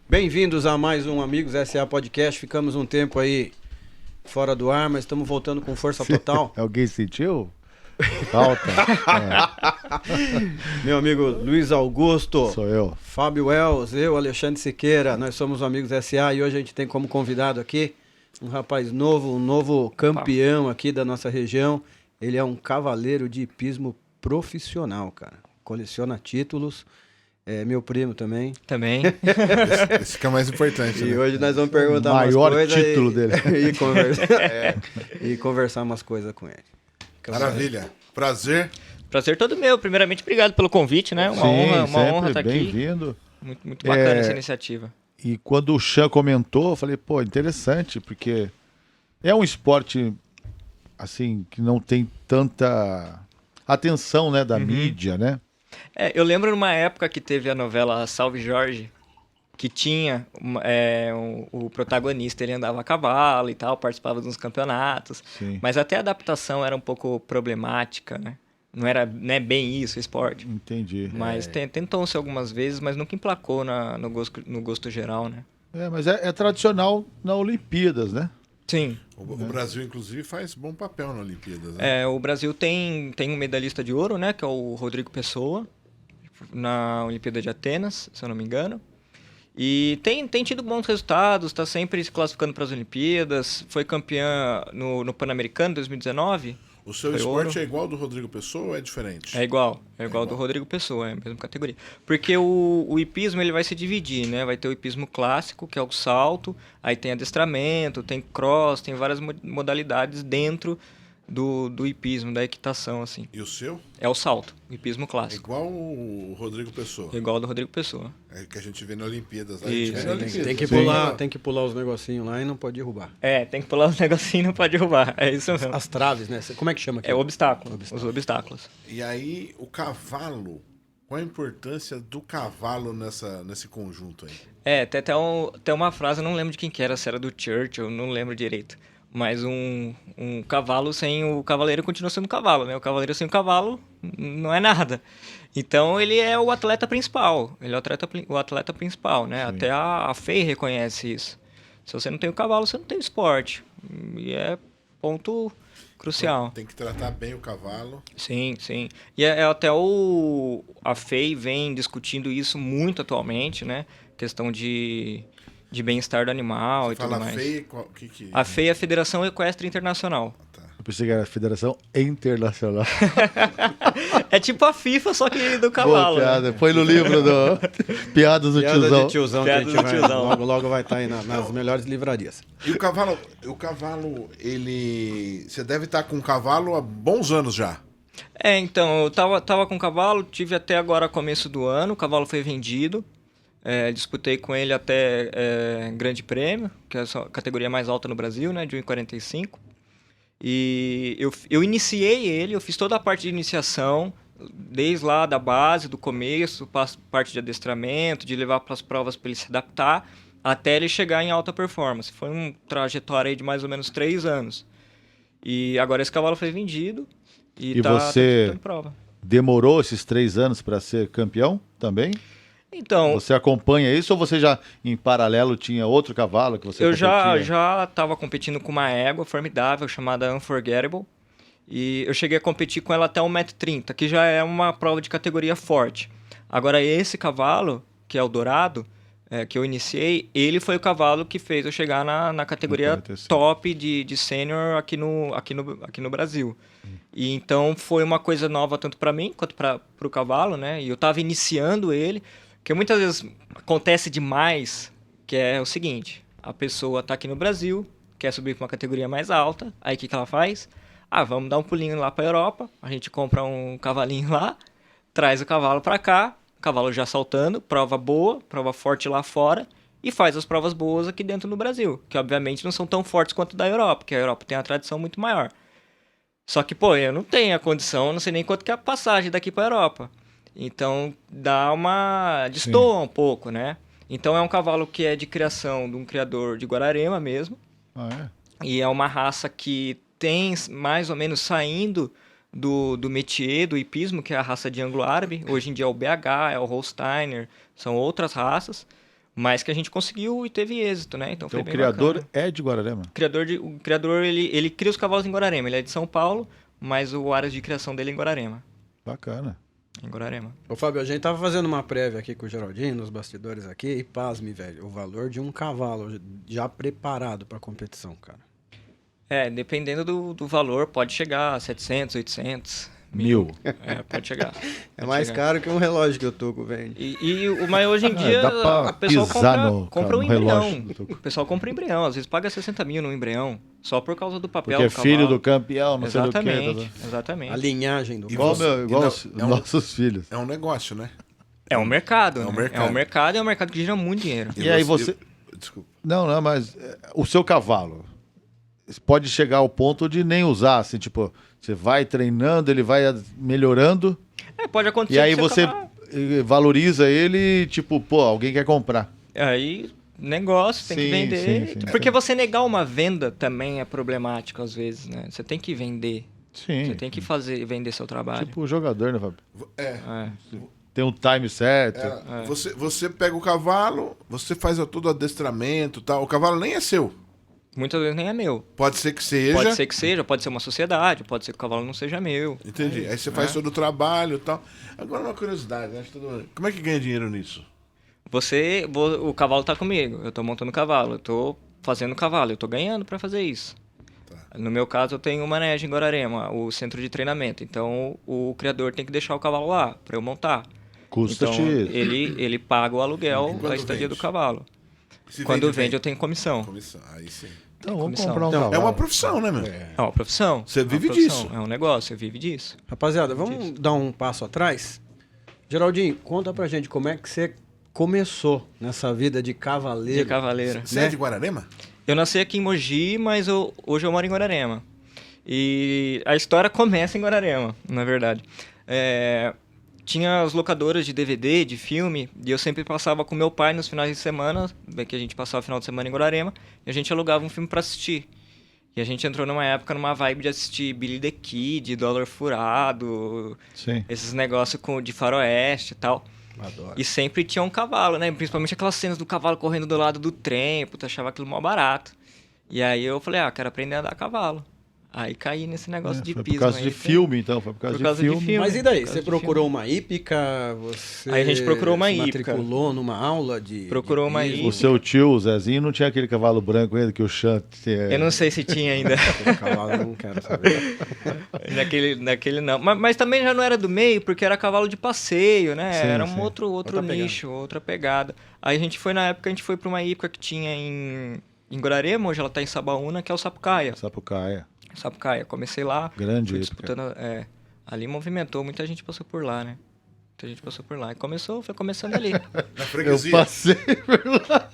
Bem-vindos a mais um Amigos SA Podcast. Ficamos um tempo aí fora do ar, mas estamos voltando com força total. Alguém sentiu? Falta. Meu amigo Luiz Augusto. Sou eu. Fábio Wells, eu, Alexandre Siqueira. Nós somos o Amigos SA e hoje a gente tem como convidado aqui um rapaz novo, um novo campeão aqui da nossa região. Ele é um cavaleiro de hipismo profissional, cara. Coleciona títulos. É meu primo também. Também. Esse que é o mais importante. E né? hoje nós vamos perguntar umas Maior coisas título dele. E conversar umas coisas com ele. Maravilha. Prazer. Prazer todo meu. Primeiramente, obrigado pelo convite, né? Uma honra estar aqui. Bem-vindo. Muito bacana essa iniciativa. E quando o Chan comentou, eu falei, pô, interessante, porque é um esporte, assim, que não tem tanta atenção, né, da mídia, né? Eu lembro numa época que teve a novela Salve Jorge, que tinha o protagonista, ele andava a cavalo e tal, participava de uns campeonatos, Sim. mas até a adaptação era um pouco problemática, né? Não era bem isso o esporte. Entendi. Mas tentou-se algumas vezes, mas nunca emplacou no gosto geral, né? Mas é tradicional na Olimpíadas, né? Sim. O Brasil, inclusive, faz bom papel na Olimpíadas. Né? O Brasil tem um medalhista de ouro, né? Que é o Rodrigo Pessoa, na Olimpíada de Atenas, se eu não me engano. E tem tido bons resultados, está sempre se classificando para as Olimpíadas. Foi campeã no Pan-Americano 2019. O seu Foi esporte ouro. é igual ao do Rodrigo Pessoa ou é diferente? É igual do Rodrigo Pessoa, é a mesma categoria. Porque o hipismo ele vai se dividir, né? Vai ter o hipismo clássico, que é o salto, aí tem adestramento, tem cross, tem várias modalidades dentro do hipismo, da equitação, assim. E o seu? É o salto, o hipismo É clássico. igual o Rodrigo Pessoa. Igual ao do Rodrigo Pessoa. É que a gente vê na Olimpíadas. Isso, Tem que pular os negocinhos lá e não pode derrubar. Tem que pular os negocinhos e não pode derrubar. É isso mesmo. As traves, né? Como é que chama aqui? É o obstáculo, os obstáculos. E aí, o cavalo, qual a importância do cavalo nesse conjunto aí? Tem até uma frase, eu não lembro de quem que era, se era do Churchill, eu não lembro direito. Mas um cavalo sem o cavaleiro continua sendo cavalo, né? O cavaleiro sem o cavalo não é nada. Então ele é o atleta principal. Ele é o atleta principal, né? Sim. Até a FEI reconhece isso. Se você não tem o cavalo, você não tem o esporte. E é ponto crucial. Tem que tratar bem o cavalo. Sim, sim. E até a FEI vem discutindo isso muito atualmente, né? Questão de bem-estar do animal Você e tudo fala mais. feio, o que A FEI é a Federação Equestre Internacional. Tá. Eu pensei que era a Federação Internacional. É tipo a FIFA, só que do cavalo. Boa piada. Né? Põe no livro do Piadas do Piada Tiozão. de tiozão, Piada que a do gente vai, tiozão. logo vai estar aí nas melhores livrarias. E o cavalo, ele... Você deve estar com o cavalo há bons anos já. Então, eu tava com o cavalo, tive até agora começo do ano, o cavalo foi vendido. Disputei com ele até Grande Prêmio, que é a categoria mais alta no Brasil, né, de 1,45. E eu iniciei ele, eu fiz toda a parte de iniciação, desde lá da base, do começo, parte de adestramento, de levar para as provas para ele se adaptar, até ele chegar em alta performance. Foi uma trajetória aí de mais ou menos 3 anos. E agora esse cavalo foi vendido e E tá você- disputando prova. Demorou esses 3 anos para ser campeão também? Então, Você acompanha isso ou você já, em paralelo, tinha outro cavalo que você eu já competia? estava competindo com uma égua formidável chamada Unforgettable. E eu cheguei a competir com ela até 1,30 m, que já é uma prova de categoria forte. Agora, esse cavalo, que é o Dourado, que eu iniciei, ele foi o cavalo que fez eu chegar na categoria 45. top de sênior aqui no Brasil. E então foi uma coisa nova tanto para mim quanto para o cavalo, né? E eu estava iniciando ele, que muitas vezes acontece demais, que é o seguinte: a pessoa está aqui no Brasil, quer subir para uma categoria mais alta, aí o que ela faz? Vamos dar um pulinho lá para a Europa, a gente compra um cavalinho lá, traz o cavalo para cá, cavalo já saltando, prova boa, prova forte lá fora, e faz as provas boas aqui dentro no Brasil, que obviamente não são tão fortes quanto da Europa, porque a Europa tem uma tradição muito maior. Só que, eu não tenho a condição, eu não sei nem quanto que é a passagem daqui para a Europa. Então, destoa um pouco, né? Então, é um cavalo que é de criação de um criador de Guararema mesmo. Ah, é? E é uma raça que tem mais ou menos saindo do métier, do hipismo, que é a raça de anglo-árabe. Hoje em dia é o BH, é o Holsteiner, são outras raças, mas que a gente conseguiu e teve êxito, né? Então foi o bem criador bacana. é de Guararema? O criador, ele cria os cavalos em Guararema. Ele é de São Paulo, mas o área de criação dele é em Guararema. Bacana. Em Guararema. Ô, Fábio, a gente tava fazendo uma prévia aqui com o Geraldinho, nos bastidores aqui, e pasme, velho, o valor de um cavalo já preparado pra competição, cara. Dependendo do valor, pode chegar a 700, 800, 1000. Pode chegar. É mais caro que um relógio que o Tuco vende. Mas hoje em dia, dá pra a pessoa pisar compra um no relógio embrião. do Tuco. O pessoal compra embrião. Às vezes paga 60 mil no embrião, só por causa do papel Porque é do cavalo. filho do campeão, não sei do Exatamente, que. exatamente. A linhagem do E cavalo. Igual você- os não, é um- nossos filhos. É um negócio, né? É um mercado, É um né? mercado. É um mercado e é um mercado que gira muito dinheiro. E aí você... Desculpa. Não, mas o seu cavalo pode chegar ao ponto de nem usar, assim, tipo, você vai treinando, ele vai melhorando, Pode acontecer. e aí que seu você cavalo- valoriza ele, tipo, pô, alguém quer comprar. Aí, negócio, tem que Sim, vender. sim, sim. Porque você negar uma venda também é problemático às vezes, né? Você tem que vender. Sim. Você tem que vender seu trabalho. Tipo o jogador, né, Fábio? É. Tem um time certo. Você pega o cavalo, você faz todo o adestramento e tal. O cavalo nem é seu. Muitas vezes nem é meu. Pode ser que seja. Pode ser que seja, pode ser uma sociedade, pode ser que o cavalo não seja meu. Entendi. Aí você faz todo o trabalho e tal. Agora uma curiosidade, né? Como é que ganha dinheiro nisso? O cavalo tá comigo, eu tô montando o cavalo, eu tô fazendo o cavalo, eu tô ganhando pra fazer isso. No meu caso, eu tenho o Manejo em Guararema, o centro de treinamento. Então, o criador tem que deixar o cavalo lá pra eu montar. Custa Então, X. ele paga o aluguel quando da estadia vende? do cavalo. Se Quando vende vende, bem. eu tenho comissão. Comissão. Aí sim. Então vamos comissão. comprar um Então, cavalo. É uma profissão, né, meu? É uma profissão. Você é uma vive profissão, disso. É um negócio, você vive disso. Rapaziada, vamos dar um passo atrás? Geraldinho, conta pra gente como é que você começou nessa vida de cavaleiro. De cavaleiro. Você é de Guararema? Eu nasci aqui em Mogi, mas hoje eu moro em Guararema. E a história começa em Guararema, na verdade. Tinha as locadoras de DVD, de filme, e eu sempre passava com meu pai nos finais de semana, que a gente passava o final de semana em Guararema, e a gente alugava um filme pra assistir. E a gente entrou numa época, numa vibe de assistir Billy the Kid, Dólar Furado, Sim. esses negócios de faroeste e tal. Adoro. E sempre tinha um cavalo, né? Principalmente aquelas cenas do cavalo correndo do lado do trem, puta, achava aquilo mó barato. E aí eu falei, quero aprender a andar a cavalo. Aí caí nesse negócio de Foi pismo. por causa aí, de filme, então. Foi por causa, Por causa de filme. Mas e daí? Por causa Você de procurou uma hípica? Você Aí a gente procurou uma se hípica. matriculou numa aula de Procurou uma pismo? hípica. O seu tio, o Zezinho, não tinha aquele cavalo branco ainda que o Chant... Eu não sei se tinha ainda. Aquele cavalo eu não quero saber. naquele não. Mas também já não era do meio, porque era cavalo de passeio, né? Sim, Era sim. um outro Outra nicho, outra pegada. Aí na época, a gente foi pra uma hípica que tinha em Guararema, hoje ela tá em Sabaúna, que é o Sapucaia. Sapucaia. Sapucaia, comecei lá. Grande fui hípica. disputando. Ali movimentou, muita gente passou por lá, né? Muita gente passou por lá. E foi começando ali. Na Eu freguesia. passei por lá.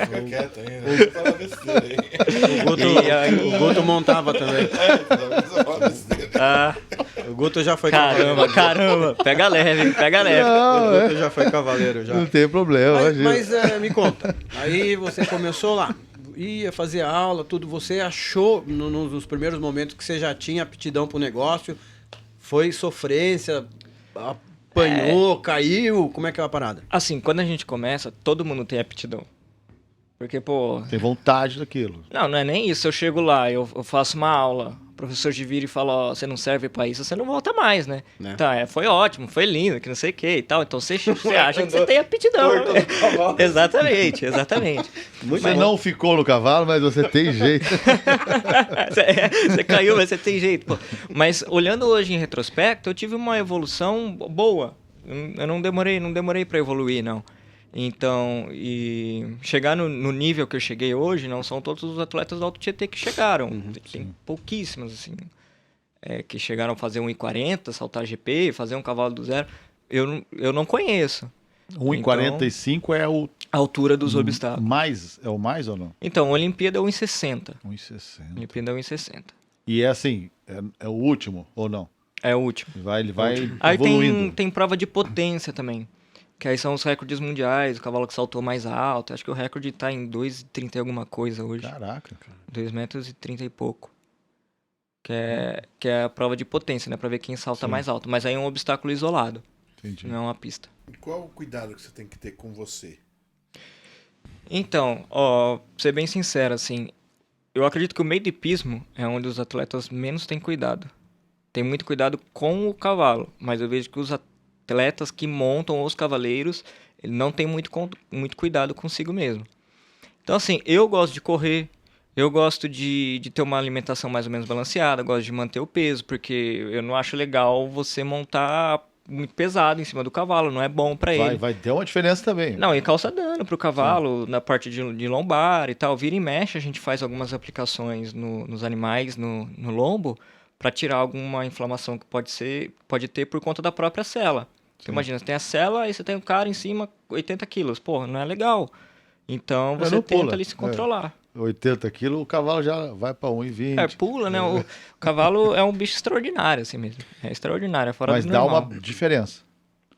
Fica quieto aí, né? Não fala besteira aí. E aí- O Guto montava também. Não fala besteira. Ah, O Guto já foi cavaleiro. caramba. Pega leve, pega leve. Não, O Guto já foi cavaleiro já. não tem problema, Mas, imagina. me conta. Aí você começou lá. Ia fazer aula, tudo. Você achou nos primeiros momentos que você já tinha aptidão pro negócio? Foi sofrência? Apanhou, caiu? Como é que é a parada? Assim, quando a gente começa, todo mundo tem aptidão. Porque, pô... Tem vontade daquilo. Não é nem isso. Eu chego lá, eu faço uma aula, o professor te vira e fala, ó, você não serve pra isso, você não volta mais, né? Né? Tá, foi ótimo, foi lindo, que não sei o que e tal. Então você acha que você tem aptidão. Né? Exatamente. Você não ficou no cavalo, mas você tem jeito. Você caiu, mas você tem jeito. Pô. Mas olhando hoje em retrospecto, eu tive uma evolução boa. Eu não demorei para evoluir, não. Então, e chegar no nível que eu cheguei hoje, não são todos os atletas do Alto Tietê que chegaram. Tem pouquíssimos, assim, que chegaram a fazer 1,40, saltar GP, fazer um cavalo do zero. Eu não conheço. 1,45 é o A altura dos obstáculos. mais, é o mais ou não? Então, a Olimpíada é 1,60. 1,60. Olimpíada é 1,60. E é assim, é o último ou não? É o último. Ele vai Aí evoluindo. tem prova de potência também. Que aí são os recordes mundiais, o cavalo que saltou mais alto. Acho que o recorde tá em 2,30 e alguma coisa hoje. Caraca, cara. 2,30 metros e pouco. que é a prova de potência, né? Pra ver quem salta mais alto. Mas aí é um obstáculo isolado. Entendi. Não é uma pista. E qual o cuidado que você tem que ter com você? Então, ó, pra ser bem sincero, assim, eu acredito que o meio de hipismo é onde os atletas menos têm cuidado. Tem muito cuidado com o cavalo, mas eu vejo que os atletas que montam os cavaleiros, ele não tem muito cuidado consigo mesmo. Então, assim, eu gosto de correr, eu gosto de ter uma alimentação mais ou menos balanceada, gosto de manter o peso, porque eu não acho legal você montar muito pesado em cima do cavalo, não é bom pra ele. Vai ter uma diferença também. Não, e causa dano pro cavalo, na parte de lombar e tal. Vira e mexe, a gente faz algumas aplicações nos animais, no lombo, para tirar alguma inflamação que pode ter por conta da própria sela. Então, imagina, você tem a sela e você tem o cara em cima, 80 quilos. Porra, não é legal. Então, você tenta ali se controlar. 80 quilos, o cavalo já vai para 1,20. Pula, né? O cavalo é um bicho extraordinário, assim mesmo. É extraordinário, é fora do normal. Mas dá uma diferença.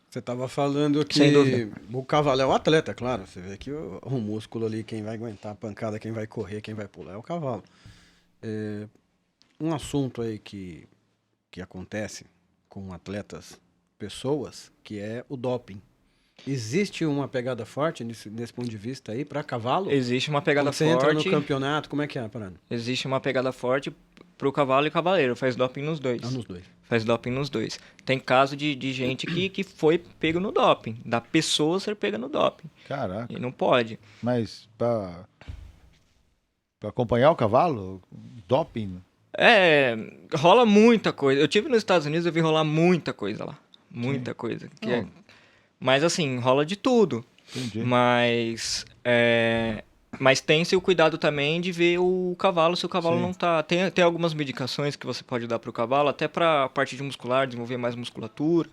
Você estava falando que Sem dúvida. o cavalo é o atleta, claro. Você vê que o músculo ali, quem vai aguentar a pancada, quem vai correr, quem vai pular é o cavalo. Um assunto aí que acontece com atletas, pessoas, que é o doping. Existe uma pegada forte nesse ponto de vista aí para cavalo? Existe uma pegada Quando você forte. entra no campeonato, como é que é a parada? Existe uma pegada forte pro cavalo e cavaleiro. Faz doping nos dois. Nos dois. Faz doping nos dois. Tem caso de gente que foi pego no doping. Da pessoa ser pega no doping. Caraca. E não pode. Mas para acompanhar o cavalo, doping. Rola muita coisa. Eu tive nos Estados Unidos, eu vi rolar muita coisa lá. Muita coisa. Mas assim, rola de tudo. Entendi. Mas tem-se o cuidado também de ver o cavalo, se o cavalo não tá... Tem algumas medicações que você pode dar pro cavalo, até pra parte de muscular, desenvolver mais musculatura,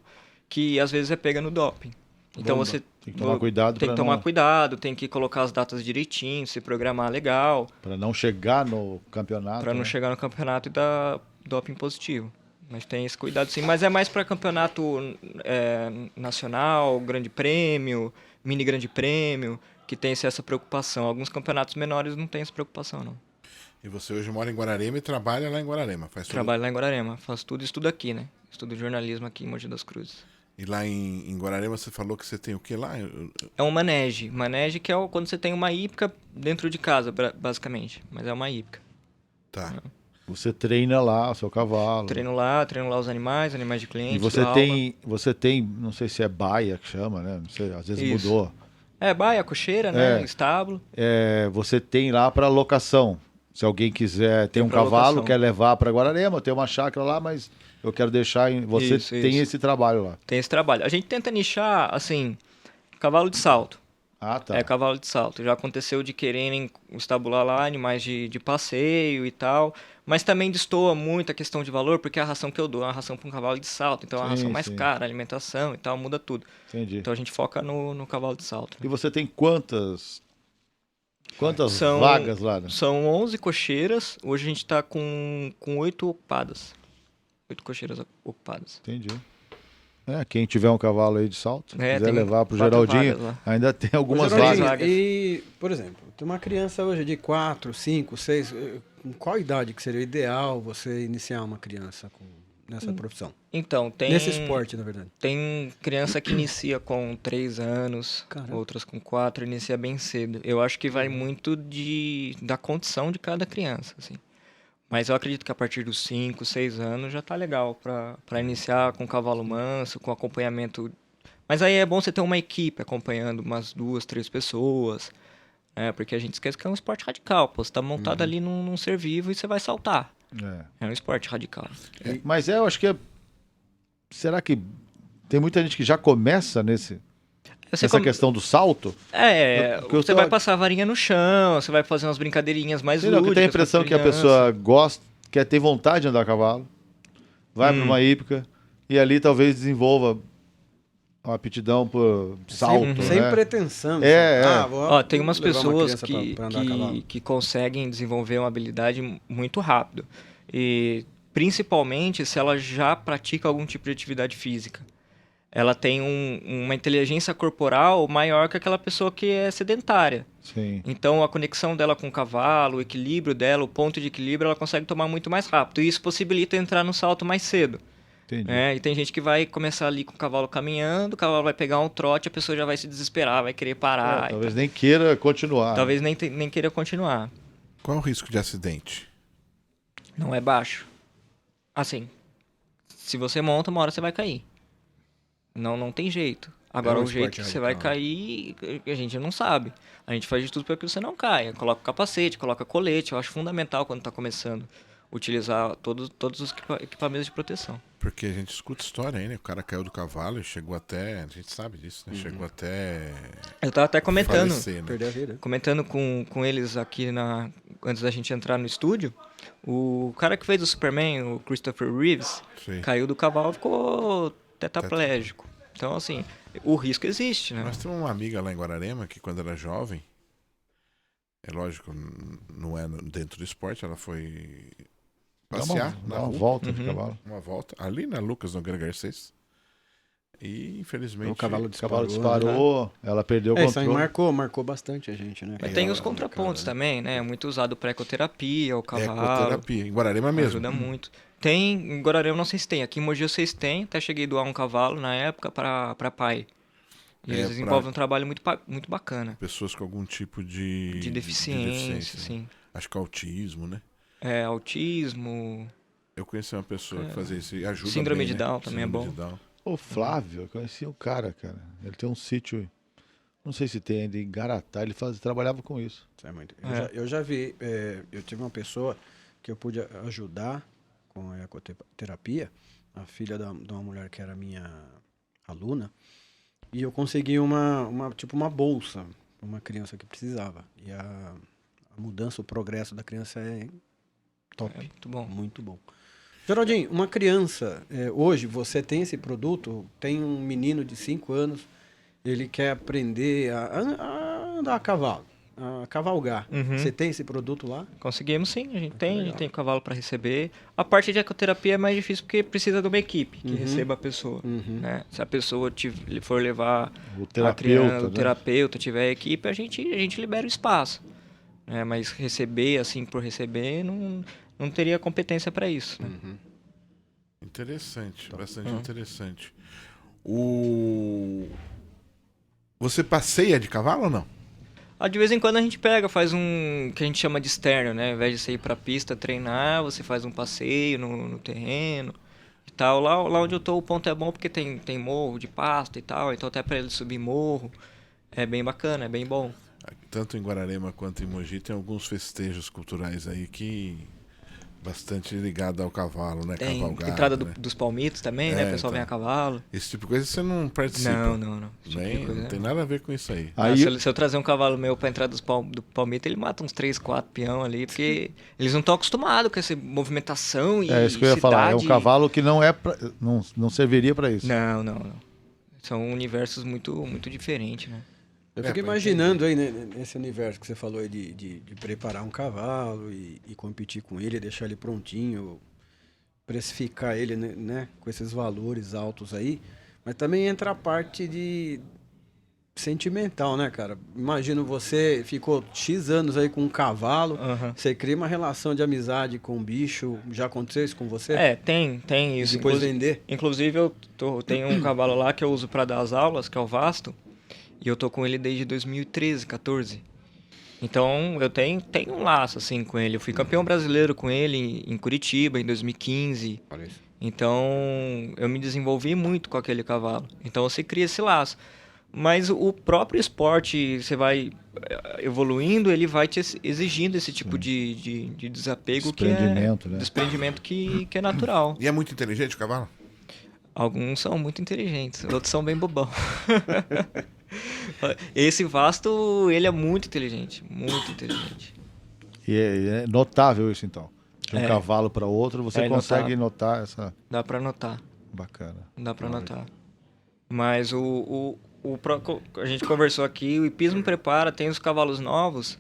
que às vezes é pega no doping. Então você tem que tomar cuidado. Tem que tomar cuidado, tem que colocar as datas direitinho, se programar legal. Para não chegar no campeonato. Para não chegar no campeonato e dar doping positivo. Mas tem esse cuidado sim. Mas é mais para campeonato nacional, grande prêmio, mini grande prêmio, que tem essa preocupação. Alguns campeonatos menores não tem essa preocupação, não. E você hoje mora em Guararema e trabalha lá em Guararema? Trabalho lá em Guararema. Faço tudo, estudo aqui, né? Estudo jornalismo aqui em Mogi das Cruzes. E lá em Guararema você falou que você tem o que lá? É um manege. Manege que é quando você tem uma hípica dentro de casa, basicamente. Mas é uma hípica. Tá. Você treina lá o seu cavalo. Treino lá os animais de clientes. E você tem, não sei se é baia que chama, né? Não sei, às vezes mudou. Baia, cocheira, né? Estábulo. Você tem lá para locação. Se alguém quiser, tem um cavalo, quer levar para Guararema, tem uma chácara lá, mas eu quero deixar você tem esse trabalho lá. Tem esse trabalho. A gente tenta nichar, assim, cavalo de salto. Ah, tá. Cavalo de salto. Já aconteceu de quererem estabular lá animais de passeio e tal, mas também destoa muito a questão de valor, porque a ração que eu dou é uma ração para um cavalo de salto, então é uma ração mais cara, alimentação e tal, muda tudo. Entendi. Então a gente foca no cavalo de salto. E você tem quantas vagas lá? Né? São 11 cocheiras, hoje a gente está com 8 ocupadas. 8 cocheiras ocupadas. Entendi. Quem tiver um cavalo aí de salto, quiser levar pro 4 Geraldinho, ainda tem algumas vagas. E, por exemplo, tem uma criança hoje de 4, 5, 6, qual idade que seria o ideal você iniciar uma criança nessa profissão? Então, nesse esporte, na verdade. Tem criança que inicia com 3 anos, outras com 4, inicia bem cedo. Eu acho que vai muito da condição de cada criança, assim. Mas eu acredito que a partir dos 5, 6 anos já tá legal para iniciar com cavalo manso, com acompanhamento. Mas aí é bom você ter uma equipe acompanhando umas 2, 3 pessoas, né? Porque a gente esquece que é um esporte radical. Pô, você tá montado ali num ser vivo e você vai saltar. É um esporte radical. Mas eu acho que será que tem muita gente que já começa nessa questão do salto? Você vai passar a varinha no chão, você vai fazer umas brincadeirinhas mais lúdicas. Eu tenho a impressão que a pessoa gosta, quer ter vontade de andar a cavalo, vai para uma hípica e ali talvez desenvolva uma aptidão por salto. Sem pretensão. Tem umas pessoas que conseguem desenvolver uma habilidade muito rápido. E principalmente se ela já pratica algum tipo de atividade física. ela tem uma inteligência corporal maior que aquela pessoa que é sedentária. Sim. Então, a conexão dela com o cavalo, o equilíbrio dela, o ponto de equilíbrio, ela consegue tomar muito mais rápido. E isso possibilita entrar no salto mais cedo. Entendi. E tem gente que vai começar ali com o cavalo caminhando, o cavalo vai pegar um trote, a pessoa já vai se desesperar, vai querer parar. Talvez nem queira continuar. Talvez nem queira continuar. Qual é o risco de acidente? Não é baixo. Assim, se você monta, uma hora você vai cair. Não tem jeito. Agora, o jeito que você vai cair, a gente não sabe. A gente faz de tudo para que você não caia. Coloca capacete, coloca colete. Eu acho fundamental quando está começando utilizar todos os equipamentos de proteção. Porque a gente escuta história aí, né? O cara caiu do cavalo e chegou até... A gente sabe disso, né? Chegou até... Eu tava até comentando, falecer, né? Perder a vida. comentando com eles aqui antes da gente entrar no estúdio. O cara que fez o Superman, o Christopher Reeves, Sim. caiu do cavalo e ficou tetraplégico. Então, assim, o risco existe, né? Nós temos uma amiga lá em Guararema que quando era jovem, é lógico, não é dentro do esporte, ela foi passear Dá uma volta de Uhum. cavalo. uma volta, ali na Lucas Nogueira Garcês. E infelizmente... O cavalo O cavalo disparou. disparou, ela perdeu o Isso aí controle. marcou bastante a gente, né? Mas É, tem os é, contrapontos cara, também, né? É muito usado pra ecoterapia, o cavalo. Ecoterapia, em Guararema mesmo. Ajuda muito. Tem, em Guararema não sei se tem, aqui em Mogi eu sei se tem, até cheguei a doar um cavalo na época para pai. E eles desenvolvem um trabalho muito bacana. Pessoas com algum tipo de Deficiência, né? sim. Acho que autismo, né? Autismo. Eu conheci uma pessoa que fazia isso e ajuda Síndrome bem, de né? Down também é Síndrome bom. de Down. O Flávio, eu conheci o cara. Ele tem um sítio, não sei se tem ainda, em Garatá, ele trabalhava com isso. Isso é muito. Eu já vi, eu tive uma pessoa que eu pude ajudar com a ecoterapia, a filha de uma mulher que era minha aluna, e eu consegui uma bolsa para uma criança que precisava. E a mudança, o progresso da criança é top. É muito bom. Muito bom. Geraldinho, uma criança, hoje você tem esse produto, tem um menino de 5 anos, ele quer aprender a andar a cavalo, a cavalgar. Uhum. Você tem esse produto lá? Conseguimos sim, a gente tem cavalo para receber. A parte de ecoterapia é mais difícil porque precisa de uma equipe que receba a pessoa. Né? Se a pessoa for levar O terapeuta, o terapeuta, tiver a equipe, a gente libera o espaço. Mas receber, assim, por receber, não teria competência para isso. Né? Interessante, bastante interessante. Você passeia de cavalo ou não? De vez em quando a gente pega, faz um que a gente chama de externo, né? Ao invés de você ir pra pista treinar, você faz um passeio no terreno e tal. Lá onde eu tô, o ponto é bom porque tem morro de pasto e tal, então até pra ele subir morro é bem bacana, é bem bom. Tanto em Guararema quanto em Mogi tem alguns festejos culturais aí que bastante ligado ao cavalo, né? Tem Cavalgada, entrada né? dos palmitos também, né? O pessoal vem a cavalo. Esse tipo de coisa você não participa. Não. Esse tipo de Nem, coisa, não tem nada a ver com isso aí. Aí, se eu trazer um cavalo meu pra entrar do palmito, ele mata uns 3, 4 peão ali, porque eles não estão acostumados com essa movimentação e é isso que eu ia falar. É um cidade. cavalo que não serviria para isso. Não. São universos muito diferentes, né? Eu fico imaginando aí, né, nesse universo que você falou aí de preparar um cavalo e competir com ele, deixar ele prontinho, precificar ele, né, com esses valores altos aí. Mas também entra a parte de sentimental, né, cara? Imagino você ficou X anos aí com um cavalo, você cria uma relação de amizade com o bicho. Já aconteceu isso com você? Tem isso. E depois vender? Inclusive, eu tenho um cavalo lá que eu uso para dar as aulas, que é o Vasto. E eu tô com ele desde 2013, 14. Então, eu tenho um laço, assim, com ele. Eu fui campeão brasileiro com ele em Curitiba, em 2015. Então, eu me desenvolvi muito com aquele cavalo. Então, você cria esse laço. Mas o próprio esporte, você vai evoluindo, ele vai te exigindo esse tipo de desapego, Desprendimento, né? Desprendimento que é natural. E é muito inteligente o cavalo? Alguns são muito inteligentes, outros são bem bobão. Esse Vasto, ele é muito inteligente, muito inteligente. E é notável isso, então. De um cavalo para outro, você consegue notar essa... Dá pra notar. Bacana. Dá pra notar. Mas a gente conversou aqui, o hipismo prepara, tem os cavalos novos,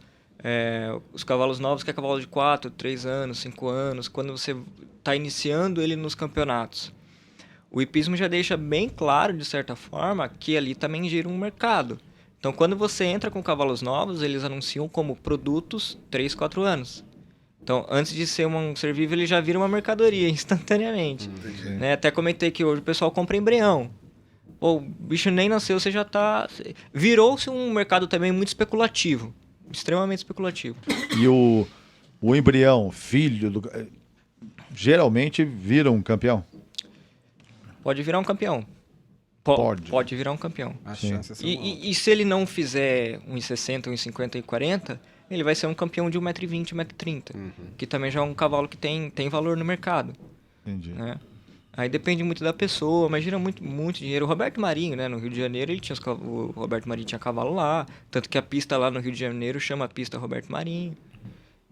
os cavalos novos que é cavalo de 4, 3 anos, 5 anos, quando você está iniciando ele nos campeonatos. o hipismo já deixa bem claro, de certa forma, que ali também gira um mercado. Então, quando você entra com cavalos novos, eles anunciam como produtos 3, 4 anos. Então, antes de ser um ser vivo, ele já vira uma mercadoria instantaneamente. Né? Até comentei que hoje o pessoal compra embrião. Pô, o bicho nem nasceu, você já tá... Virou-se um mercado também muito especulativo. Extremamente especulativo. E o embrião, filho, geralmente vira um campeão? Pode virar um campeão. Pode virar um campeão. As chances são altas. E se ele não fizer 1,60, 1,50 e 40, ele vai ser um campeão de 1,20m, 1,30m. Que também já é um cavalo que tem valor no mercado. Entendi. Né? Aí depende muito da pessoa, mas gira muito dinheiro. O Roberto Marinho, né, no Rio de Janeiro, o Roberto Marinho tinha cavalo lá. Tanto que a pista lá no Rio de Janeiro chama a pista Roberto Marinho.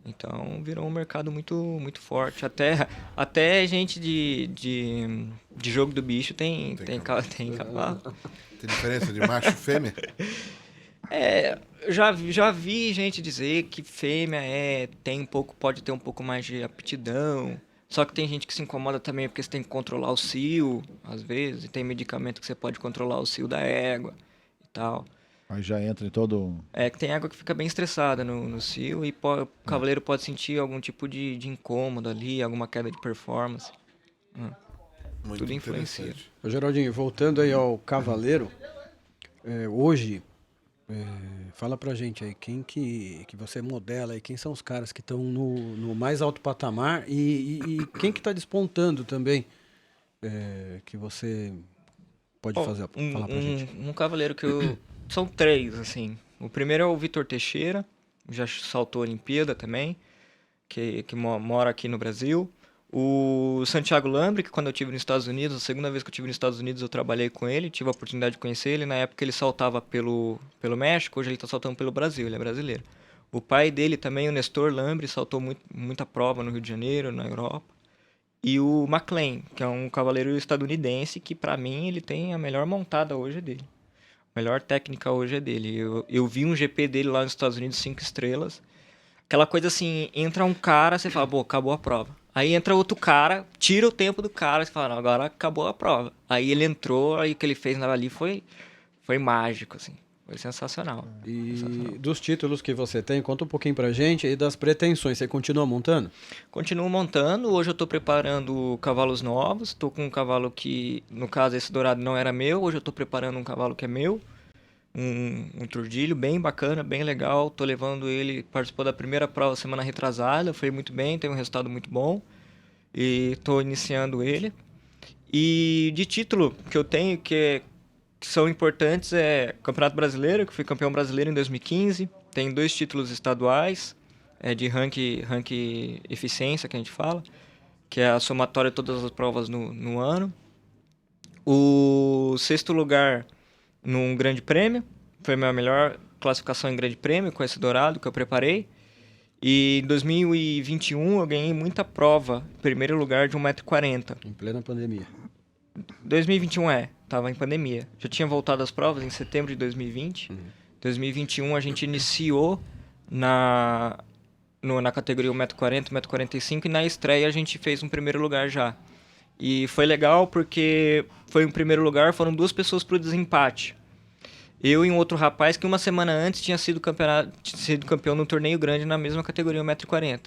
Então virou um mercado muito, muito forte. Até gente de jogo do bicho tem cavalo. Tem diferença de macho e fêmea? Já vi gente dizer que fêmea pode ter um pouco mais de aptidão. Só que tem gente que se incomoda também porque você tem que controlar o cio, às vezes. E tem medicamento que você pode controlar o cio da égua e tal. Aí já entra em todo... Que tem égua que fica bem estressada no cio e o cavaleiro pode sentir algum tipo de incômodo ali, alguma queda de performance. Muito Tudo influencia. interessante. Ô, Geraldinho, voltando aí ao cavaleiro, hoje, fala pra gente aí, quem que você modela aí, quem são os caras que estão no mais alto patamar e quem que tá despontando também, que você pode falar pra gente? Um cavaleiro que eu... São 3, assim. O primeiro é o Vitor Teixeira, já saltou a Olimpíada também, que mora aqui no Brasil. O Santiago Lambre, que quando eu estive nos Estados Unidos, a segunda vez que eu estive nos Estados Unidos eu trabalhei com ele, tive a oportunidade de conhecer ele. Na época ele saltava pelo México, hoje ele está saltando pelo Brasil, ele é brasileiro. O pai dele também, o Nestor Lambre, saltou muita prova no Rio de Janeiro, na Europa. E o McLean, que é um cavaleiro estadunidense, que para mim ele tem a melhor montada hoje dele. A melhor técnica hoje é dele. Eu vi um GP dele lá nos Estados Unidos, 5 estrelas. Aquela coisa assim, entra um cara, você fala, acabou a prova. Aí entra outro cara, tira o tempo do cara, você fala, não, agora acabou a prova. Aí ele entrou, aí o que ele fez ali foi mágico, assim. Foi sensacional. E sensacional. dos títulos que você tem, conta um pouquinho pra gente e das pretensões, você continua montando? Continuo montando, hoje eu estou preparando cavalos novos, estou com um cavalo que, no caso esse dourado não era meu, hoje eu estou preparando um cavalo que é meu, um turdilho bem bacana, bem legal, estou levando ele, participou da primeira prova semana retrasada, foi muito bem, teve um resultado muito bom, e estou iniciando ele. E de título que eu tenho, que são importantes, Campeonato Brasileiro, que fui campeão brasileiro em 2015, tenho 2 títulos estaduais, de ranking eficiência, que a gente fala, que é a somatória de todas as provas no ano. O 6º lugar num grande prêmio, foi a minha melhor classificação em grande prêmio, com esse dourado que eu preparei. E em 2021 eu ganhei muita prova, primeiro lugar de 1,40 m. Em plena pandemia. 2021 tava em pandemia. Já tinha voltado às provas em setembro de 2020. 2021 a gente iniciou na categoria 1,40 m, 1,45 m, e na estreia a gente fez um primeiro lugar já. E foi legal porque foi um primeiro lugar, foram 2 pessoas pro desempate. Eu e um outro rapaz que uma semana antes tinha sido campeão num torneio grande na mesma categoria 1,40 m.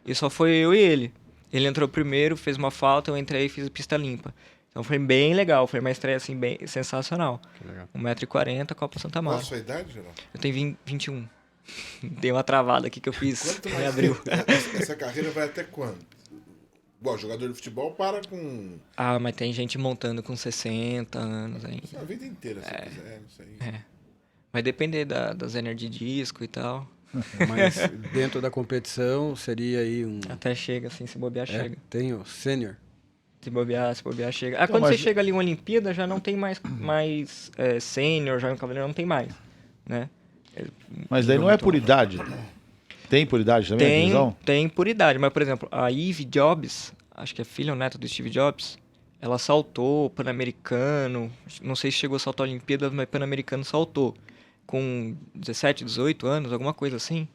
E só foi eu e ele. Ele entrou primeiro, fez uma falta, eu entrei e fiz a pista limpa. Então foi bem legal, foi uma estreia assim bem sensacional. 1,40 m, Copa Santa Qual a Marta. sua idade, Geraldo? Eu tenho 21. Dei uma travada aqui que eu fiz Quanto em mais abril. essa carreira vai até quando? Bom, jogador de futebol para com... Ah, mas tem gente montando com 60 anos ainda. a vida inteira, se quiser, isso aí. Vai depender das energias de disco e tal. Mas dentro da competição seria aí um... Até chega, assim, se bobear, chega. Tem o sênior. Se bobear, chega. Então, Quando mas- você chega ali em uma Olimpíada, já não tem mais sênior, já no cavaleiro não tem mais, né? Mas daí não é por idade. Tem por idade também a divisão? Tem por idade, mas, por exemplo, a Eve Jobs, acho que é filha ou neta do Steve Jobs, ela saltou Pan-Americano, não sei se chegou a saltar a Olimpíada, mas Pan-Americano saltou, com 17, 18 anos, alguma coisa assim.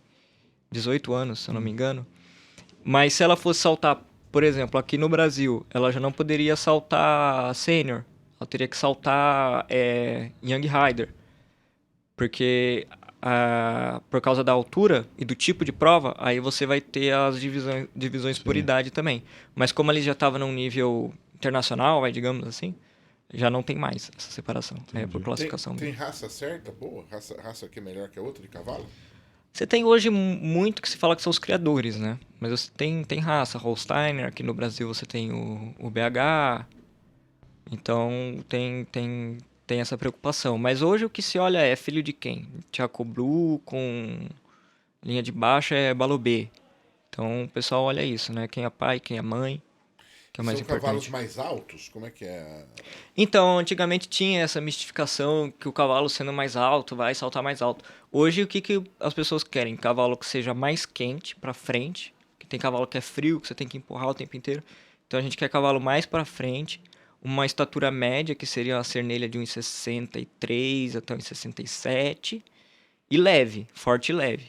18 anos, se eu não me engano. Mas se ela fosse saltar por exemplo, aqui no Brasil, ela já não poderia saltar sênior. Ela teria que saltar Young Rider. Porque por causa da altura e do tipo de prova, aí você vai ter as divisões por idade também. Mas como ele já estava num nível internacional, digamos assim, já não tem mais essa separação. É por classificação. Tem raça certa, boa? Raça que é melhor que a outra de cavalo? Você tem hoje muito que se fala que são os criadores, né? Mas você tem raça, Holsteiner, aqui no Brasil você tem o BH, então tem essa preocupação. Mas hoje o que se olha é filho de quem? Chaco Blue com linha de baixo é Balobê. Então o pessoal olha isso, né? Quem é pai, quem é mãe, que é mais São importante. cavalos mais altos? Como é que é? Então, antigamente tinha essa mistificação que o cavalo sendo mais alto vai saltar mais alto. Hoje, o que as pessoas querem? Cavalo que seja mais quente para frente, que tem cavalo que é frio, que você tem que empurrar o tempo inteiro. Então, a gente quer cavalo mais para frente, uma estatura média, que seria uma cernelha de 1,63 até 1,67, e leve, forte e leve.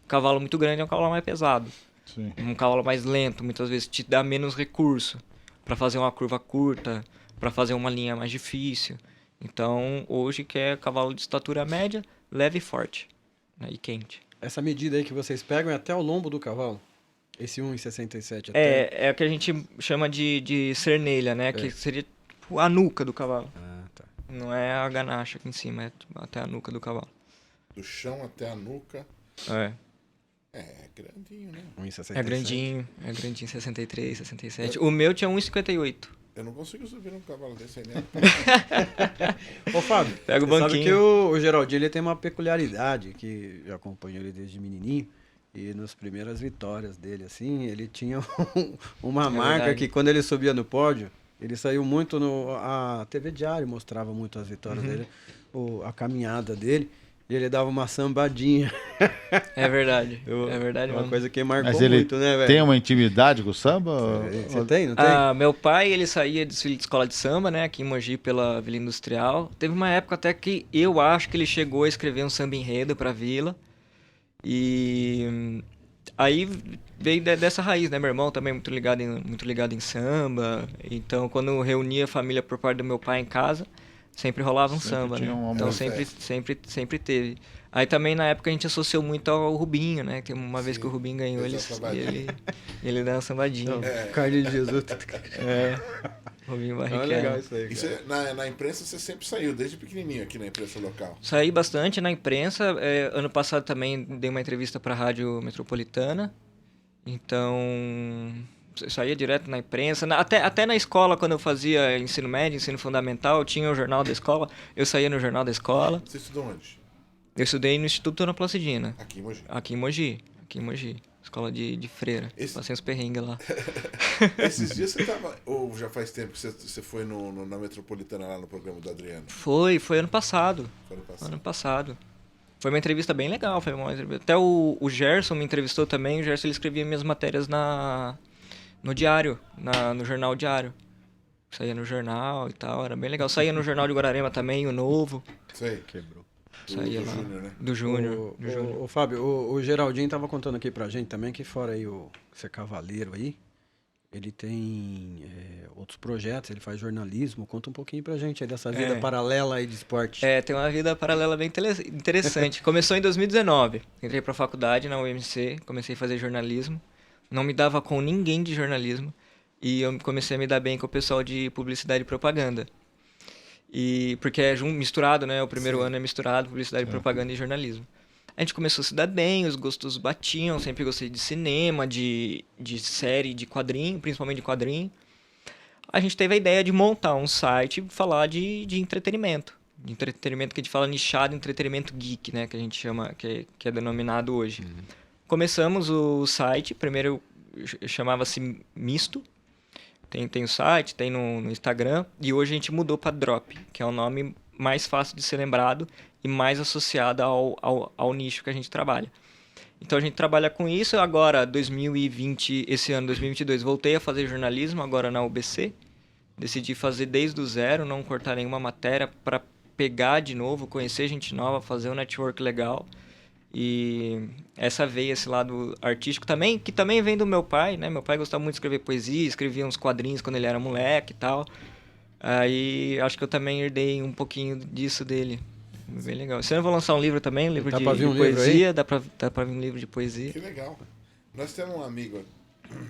Cavalo muito grande é um cavalo mais pesado. Sim. Um cavalo mais lento, muitas vezes te dá menos recurso para fazer uma curva curta, para fazer uma linha mais difícil. Então, hoje quer cavalo de estatura média, leve e forte, né? E quente. Essa medida aí que vocês pegam é até o lombo do cavalo? Esse 1,67 até... É o que a gente chama de cernelha, né? Que seria tipo, a nuca do cavalo. Ah, tá. Não é a ganacha aqui em cima, é até a nuca do cavalo. Do chão até a nuca. É grandinho, né? 1,67. É grandinho, 63, 67. O meu tinha 1,58. Eu não consigo subir um cavalo desse aí, né? Ô, Fábio, Pega o você sabe banquinho. que o Geraldinho ele tem uma peculiaridade, que eu acompanho ele desde menininho, e nas primeiras vitórias dele, assim, ele tinha uma marca verdade. que quando ele subia no pódio, ele saiu muito a TV Diário mostrava muito as vitórias dele, a caminhada dele, e ele dava uma sambadinha. É verdade. É verdade Uma mesmo. coisa que marcou Mas ele muito, né, velho? tem uma intimidade com o samba? Você tem, não tem? Meu pai, ele saía de desfile de escola de samba, né? Aqui em Mogi, pela Vila Industrial. Teve uma época até que eu acho que ele chegou a escrever um samba enredo pra Vila. E aí veio dessa raiz, né? Meu irmão também muito ligado em samba. Então, quando reunia a família por parte do meu pai em casa, sempre rolava um Sempre samba, tinha né? uma Então música. sempre teve. Aí também na época a gente associou muito ao Rubinho, né? Tem uma vez que o Rubinho ganhou, fez a sambadinha. ele dá uma sambadinha. Carne de Jesus. Rubinho É Barrichello. legal isso aí, E cara. na imprensa você sempre saiu, desde pequenininho aqui na imprensa local. Saí bastante na imprensa. Ano passado também dei uma entrevista para a Rádio Metropolitana. Então, eu saía direto na imprensa. Até na escola, quando eu fazia ensino médio, ensino fundamental, tinha o jornal da escola. Eu saía no jornal da escola. Você estudou onde? Eu estudei no Instituto Ana Placidina, Aqui em Mogi. aqui em Mogi. Escola de freira. Passei uns perrengues lá. Esses dias você tava... Ou já faz tempo que você foi na Metropolitana lá no programa do Adriano? Foi ano passado. Foi ano passado. Ano passado. Foi uma entrevista bem legal. Foi uma entrevista. Até o Gerson me entrevistou também. O Gerson ele escrevia minhas matérias no diário, no jornal diário. Saía no jornal e tal, era bem legal. Saía no jornal de Guararema também, o Novo. Sei. Quebrou. Saía Do lá. Júnior, né? Do Júnior. do Júnior. Ô, Fábio, o Geraldinho tava contando aqui pra gente também que fora aí ser cavaleiro aí, ele tem outros projetos, ele faz jornalismo. Conta um pouquinho pra gente aí dessa vida paralela aí de esporte. Tem uma vida paralela bem interessante. Começou em 2019. Entrei pra faculdade na UMC, comecei a fazer jornalismo. Não me dava com ninguém de jornalismo. E eu comecei a me dar bem com o pessoal de publicidade e propaganda. Porque é misturado, né? O primeiro ano é misturado, publicidade, propaganda e jornalismo. A gente começou a se dar bem, os gostos batiam, sempre gostei de cinema, de série, de quadrinho, principalmente de quadrinho. A gente teve a ideia de montar um site e falar de entretenimento. De entretenimento que a gente fala nichado, entretenimento geek, né? Que a gente chama, que é denominado hoje. Começamos o site, primeiro chamava-se Misto. Tem o site, tem no Instagram, e hoje a gente mudou para Drop, que é o nome mais fácil de ser lembrado e mais associado ao nicho que a gente trabalha. Então a gente trabalha com isso. Agora, 2020, esse ano, 2022, voltei a fazer jornalismo, agora na UBC. Decidi fazer desde o zero, não cortar nenhuma matéria para pegar de novo, conhecer gente nova, fazer um network legal. E essa veia, esse lado artístico também, que também vem do meu pai, né? Meu pai gostava muito de escrever poesia, escrevia uns quadrinhos quando ele era moleque e tal. Aí acho que eu também herdei um pouquinho disso dele. Bem legal. Esse ano eu vou lançar um livro também, um livro de poesia. Dá pra vir um livro de poesia. Que legal. Nós temos um amigo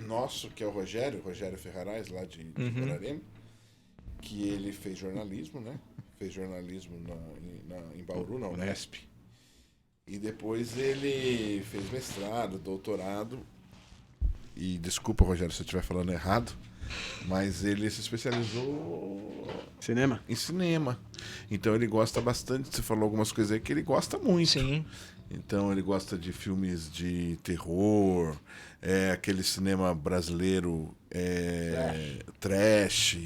nosso, que é o Rogério Ferrarais, lá de Guararema, que ele fez jornalismo, né? Fez jornalismo em Bauru, na Unesp. E depois ele fez mestrado, doutorado. E desculpa, Rogério, se eu estiver falando errado, mas ele se especializou em cinema. Então ele gosta bastante. Você falou algumas coisas aí que ele gosta muito. Sim. Então ele gosta de filmes de terror, aquele cinema brasileiro trash.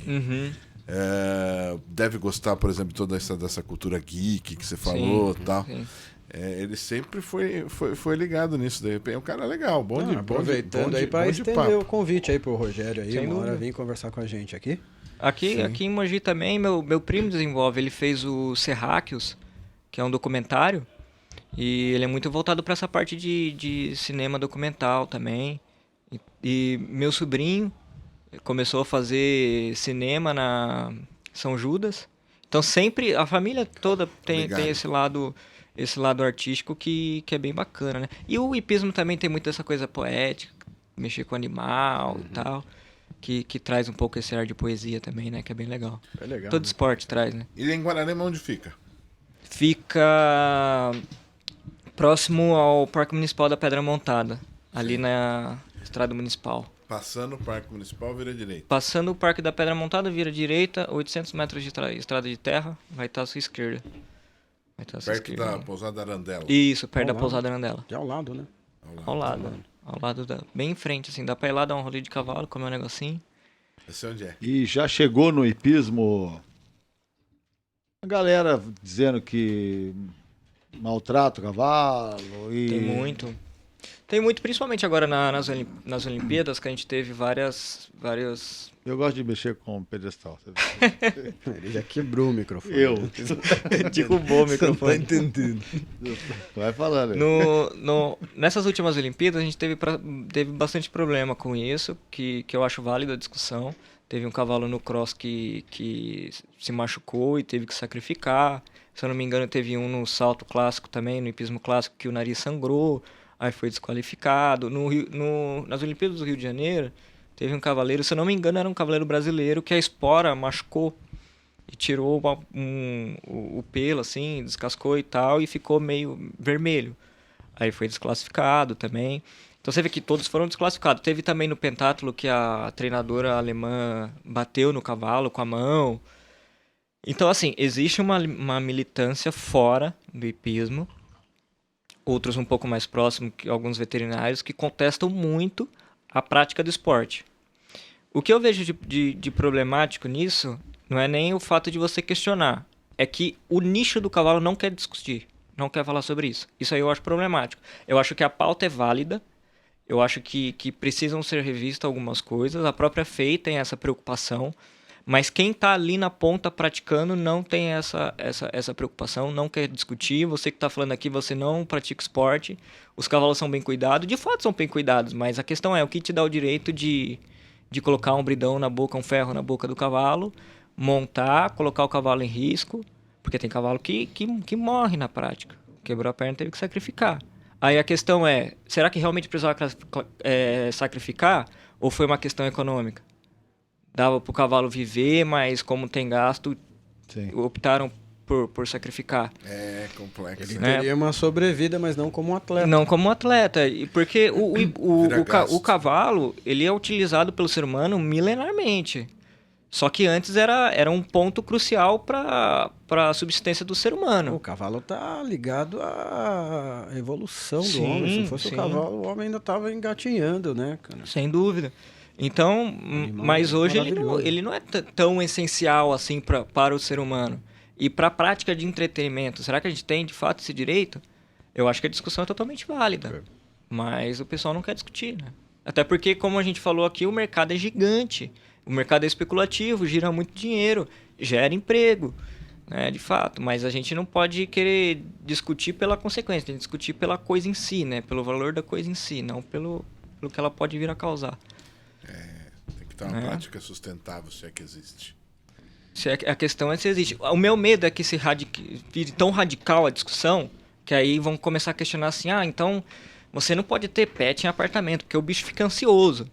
Deve gostar, por exemplo, toda dessa cultura geek que você falou e tal. Sim. Ele sempre foi ligado nisso. De repente, é um cara legal, bom de aproveitando aí para estender o convite aí pro Rogério aí, uma hora vir conversar com a gente aqui. Aqui em Mogi também, meu primo desenvolve, ele fez o Serráqueos, que é um documentário, e ele é muito voltado para essa parte de cinema documental também. E meu sobrinho começou a fazer cinema na São Judas. Então sempre, a família toda tem esse lado artístico que é bem bacana, né? E o hipismo também tem muito dessa coisa poética, mexer com animal e tal, que traz um pouco esse ar de poesia também, né? Que é bem legal. É legal. Todo esporte traz, né? E em Guararema onde fica? Fica próximo ao Parque Municipal da Pedra Montada, ali na Estrada Municipal. Passando o Parque Municipal, vira direita. Passando o Parque da Pedra Montada, vira direita, 800 metros de estrada de terra, vai estar à sua esquerda. Perto da Pousada Arandela. Isso, perto da Pousada Arandela. De ao lado, né? Ao lado bem em frente, assim. Dá pra ir lá dar um rolê de cavalo, comer um negocinho. Esse onde é? E já chegou no hipismo a galera dizendo que maltrata o cavalo e... Tem muito, principalmente agora nas Olimpíadas, que a gente teve várias... Eu gosto de mexer com o pedestal. Ele já quebrou o microfone. Derrubou o microfone. Não tá entendendo. Vai falando aí. Nessas últimas Olimpíadas, a gente teve bastante problema com isso, que eu acho válida a discussão. Teve um cavalo no cross que se machucou e teve que sacrificar. Se eu não me engano, teve um no salto clássico também, no hipismo clássico, que o nariz sangrou, aí foi desqualificado. Nas Olimpíadas do Rio de Janeiro, teve um cavaleiro, se eu não me engano, era um cavaleiro brasileiro, que a espora machucou e tirou o pelo, assim, descascou e tal, e ficou meio vermelho. Aí foi desclassificado também. Então você vê que todos foram desclassificados. Teve também no pentátulo que a treinadora alemã bateu no cavalo com a mão. Então, assim, existe uma militância fora do hipismo. Outros um pouco mais próximos, alguns veterinários, que contestam muito a prática do esporte. O que eu vejo de problemático nisso não é nem o fato de você questionar. É que o nicho do cavalo não quer discutir. Não quer falar sobre isso. Isso aí eu acho problemático. Eu acho que a pauta é válida. Eu acho que precisam ser revistas algumas coisas. A própria FEI tem essa preocupação. Mas quem está ali na ponta praticando não tem essa preocupação, não quer discutir. Você que está falando aqui, você não pratica esporte. Os cavalos são bem cuidados. De fato são bem cuidados, mas a questão é o que te dá o direito de colocar um bridão na boca, um ferro na boca do cavalo, montar, colocar o cavalo em risco. Porque tem cavalo que morre na prática. Quebrou a perna, teve que sacrificar. Aí a questão é, será que realmente precisava sacrificar ou foi uma questão econômica? Dava para o cavalo viver, mas como tem gasto, optaram por sacrificar. É complexo. Ele teria uma sobrevida, mas não como um atleta. Não como um atleta. Porque o cavalo, ele é utilizado pelo ser humano milenarmente. Só que antes era um ponto crucial para a subsistência do ser humano. O cavalo tá ligado à evolução do homem. Se não fosse o cavalo, o homem ainda estava engatinhando, né, cara? Sem dúvida. Então, mas hoje ele não é tão essencial assim para o ser humano. E para a prática de entretenimento, será que a gente tem de fato esse direito? Eu acho que a discussão é totalmente válida. Mas o pessoal não quer discutir, né? Até porque, como a gente falou aqui, o mercado é gigante. O mercado é especulativo, gira muito dinheiro, gera emprego. né, de fato, mas a gente não pode querer discutir pela consequência, tem que discutir pela coisa em si, né, pelo valor da coisa em si, não pelo que ela pode vir a causar. Tem que ter uma prática sustentável, se é que existe. A questão é se existe. O meu medo é que se vire tão radical a discussão, que aí vão começar a questionar assim, então você não pode ter pet em apartamento, porque o bicho fica ansioso.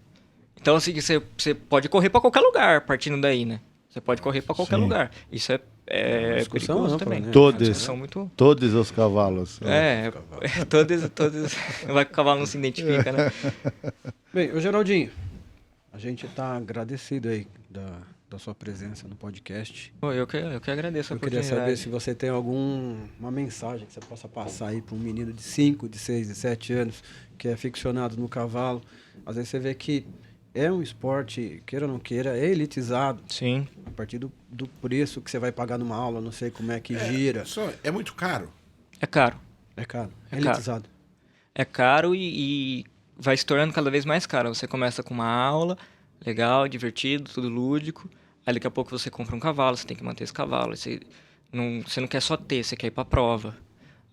Então assim, você pode correr para qualquer lugar partindo daí, né? Você pode correr para qualquer lugar. Isso é discussão perigoso ampla, também. né? Todos os cavalos. Todos. Vai que o cavalo não se identifica, né? Bem, ô Geraldinho, a gente tá agradecido aí da sua presença no podcast. Pô, eu que agradeço a Eu queria oportunidade. saber se você tem uma mensagem que você possa passar aí para um menino de 5, de 6, de 7 anos que é aficionado no cavalo. Às vezes você vê que é um esporte, queira ou não queira, é elitizado. Sim. A partir do preço que você vai pagar numa aula, não sei como é que gira. É muito caro. É caro. É caro, é caro. elitizado. É caro e vai se tornando cada vez mais caro. Você começa com uma aula, legal, divertido, tudo lúdico. Aí daqui a pouco você compra um cavalo, você tem que manter esse cavalo. Você não quer só ter, você quer ir pra prova.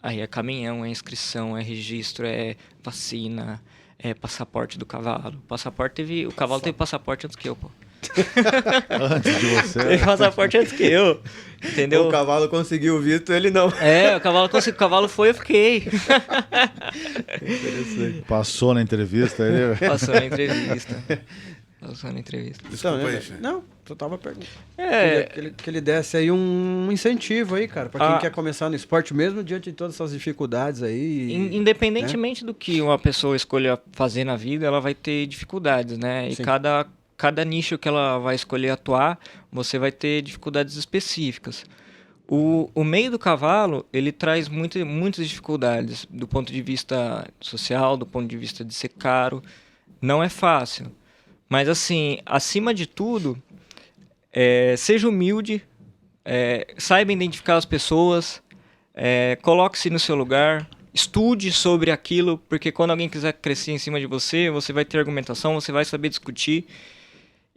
Aí é caminhão, é inscrição, é registro, é vacina, é passaporte do cavalo. O cavalo teve passaporte antes que eu, pô. Antes de você. Teve passaporte antes que eu. Entendeu? O cavalo conseguiu o visto, ele não. O cavalo conseguiu. O cavalo foi, eu fiquei. Interessante. Passou na entrevista. Passou na entrevista. Então, Desculpa né? aí, chefe. Não, eu tava perguntando. É. Que ele desse aí um incentivo aí, cara, pra quem quer começar no esporte, mesmo diante de todas essas dificuldades aí. Independentemente do que uma pessoa escolha fazer na vida, ela vai ter dificuldades, né? E Sim. cada nicho que ela vai escolher atuar, você vai ter dificuldades específicas. O meio do cavalo, ele traz muitas dificuldades do ponto de vista social, do ponto de vista de ser caro. Não é fácil. Mas, assim, acima de tudo, seja humilde, saiba identificar as pessoas, coloque-se no seu lugar, estude sobre aquilo, porque quando alguém quiser crescer em cima de você, você vai ter argumentação, você vai saber discutir.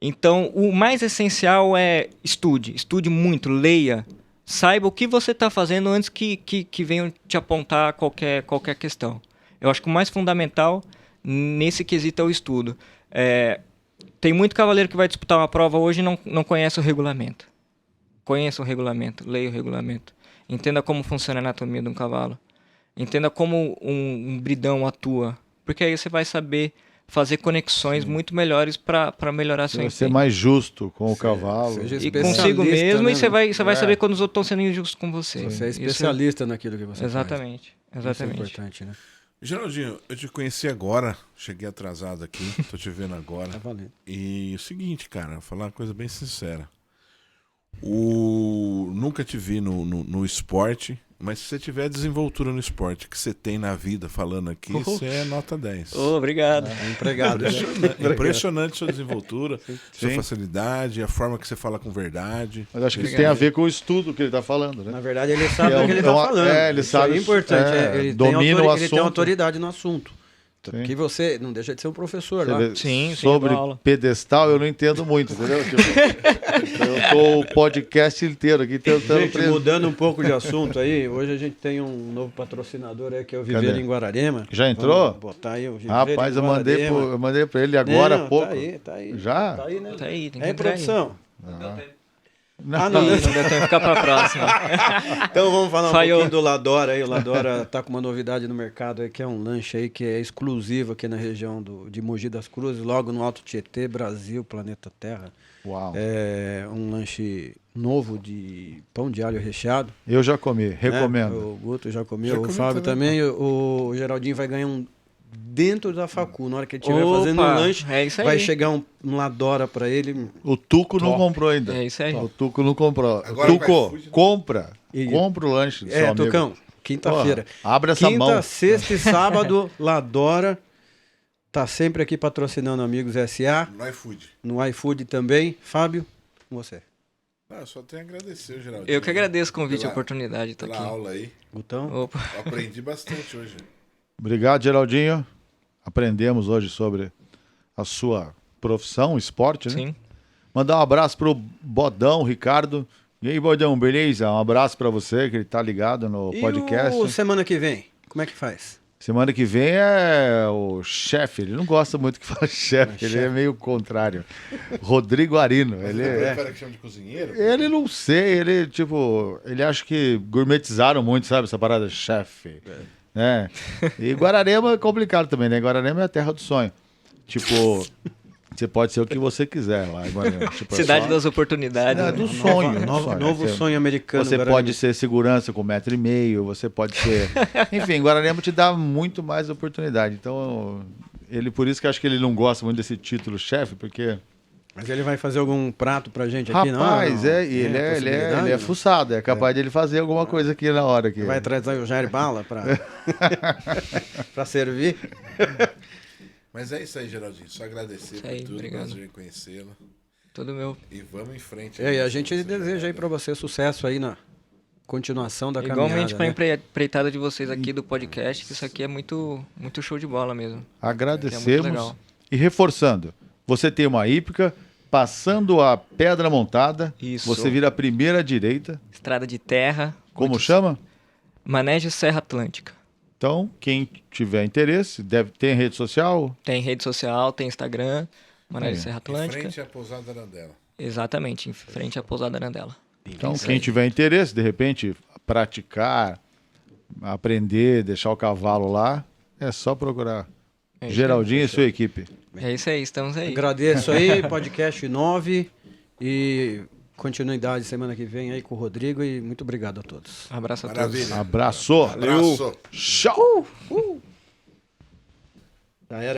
Então, o mais essencial é estude muito, leia, saiba o que você está fazendo antes que venham te apontar qualquer questão. Eu acho que o mais fundamental nesse quesito é o estudo. Tem muito cavaleiro que vai disputar uma prova hoje e não conhece o regulamento. Conheça o regulamento, leia o regulamento. Entenda como funciona a anatomia de um cavalo. Entenda como um bridão atua. Porque aí você vai saber fazer conexões muito melhores para melhorar seu Vai ser empenho. mais justo com o cavalo. seja E especialista, consigo mesmo, né? e você vai saber quando os outros estão sendo injustos com você. Você é Isso especialista naquilo que você Exatamente. faz. Isso é importante, né? Geraldinho, eu te conheci agora, cheguei atrasado aqui, tô te vendo agora. Tá valendo. E o seguinte, cara, vou falar uma coisa bem sincera. Nunca te vi no esporte, mas se você tiver a desenvoltura no esporte que você tem na vida falando aqui, você é nota 10. Obrigado. É empregado. Impressionante sua desenvoltura, sua facilidade, a forma que você fala com verdade. Mas acho que isso tem a ver com o estudo que ele está falando, né? Na verdade, ele sabe o que ele está falando. Ele Isso sabe. é importante. Ele domina tem o ele assunto. tem autoridade no assunto. Sim. Que você não deixa de ser um professor Você lá. vê, Sim, sobre eu dou aula. pedestal eu não entendo muito, entendeu? Eu tô o podcast inteiro aqui tentando... Gente, mudando um pouco de assunto aí, hoje a gente tem um novo patrocinador aí, que é o Viveiro Cadê? em Guararema. Já entrou? Vamos botar aí o Viveiro Rapaz, em Guararema. eu mandei pra ele agora há Não, pouco. Tá aí. Já? Tá aí, né? Tá aí, tem que É em entrar aí. produção. Não. Não, Não deu tempo de ficar pra próxima. Então vamos falar um Falhou. pouquinho do Ladora aí. O Ladora tá com uma novidade no mercado aí, que é um lanche aí que é exclusivo aqui na região de Mogi das Cruzes, logo no Alto Tietê, Brasil, planeta Terra. Uau. É um lanche novo de pão de alho recheado. Eu já comi, recomendo. O Guto já comeu, Já o comi Fábio também. também. O Geraldinho vai ganhar um dentro da facu. Na hora que ele estiver Opa, fazendo um lanche, é isso aí. vai chegar um Ladora pra ele. O Tuco não comprou ainda. É isso aí. O Tuco não comprou. Agora vai Tuco, fugir. compra. E- Compra o lanche do seu amigo. Tucão, quinta-feira. Porra, abre essa Quinta, mão. sexta e sábado, Ladora tá sempre aqui patrocinando Amigos SA, No iFood. no iFood também. Fábio, com você. Eu só tenho a agradecer, Geraldinho. Eu que agradeço o convite e a Pela- oportunidade. Tô Pela aqui. aula aí. Gutão, Opa. Eu aprendi bastante hoje. Obrigado, Geraldinho. Aprendemos hoje sobre a sua profissão, esporte, né? Sim. Mandar um abraço pro Bodão, Ricardo, E aí, Bordão, beleza? Um abraço pra você, que ele tá ligado no podcast. E semana que vem, como é que faz? Semana que vem é o chefe, ele não gosta muito que fala chefe, ele é meio contrário. Rodrigo Arino, ele Prefere que chame de cozinheiro? Ele não sei, ele tipo, ele acha que gourmetizaram muito, sabe, essa parada chefe, né? E Guararema é complicado também, né? Guararema é a terra do sonho. Tipo, você pode ser o que você quiser lá em Guararema. Tipo, Cidade só... das oportunidades. Não, é né? do sonho. Novo sonho americano. Você Guararema. pode ser segurança com 1,5 m, você pode ser... Enfim, Guararema te dá muito mais oportunidade. Então, ele por isso que eu acho que ele não gosta muito desse título chefe, porque... Mas ele vai fazer algum prato pra gente aqui, não? Rapaz, não? ele é fuçado, é capaz de ele fazer alguma coisa aqui na hora. Aqui. Vai trazer o Jair Bala pra, pra servir. Mas é isso aí, Geraldinho. Só agradecer Isso por aí, tudo, obrigado. prazer em conhecê-lo. Tudo meu. E vamos em frente. E a gente deseja aí pra você sucesso aí na continuação da Igualmente caminhada. pra Né? empreitada de vocês aqui do podcast, que isso aqui é muito, muito show de bola mesmo. Agradecemos. legal. E reforçando, você tem uma hípica, passando a Pedra Montada, Isso. você vira a primeira à direita. Estrada de terra. Como chama? Manejo Serra Atlântica. Então, quem tiver interesse, deve ter rede social. Tem rede social, tem Instagram, Manejo Serra Em Atlântica. frente à pousada Arandela. Exatamente, em frente à pousada Arandela. Então, quem tiver interesse, de repente, praticar, aprender, deixar o cavalo lá, é só procurar. É isso Geraldinho e sua equipe. É isso aí, estamos aí. Agradeço aí, podcast 9 e continuidade semana que vem aí com o Rodrigo e muito obrigado a todos. Um abraço a todos. Maravilha. Abraço. Abraço. Tchau. Já era.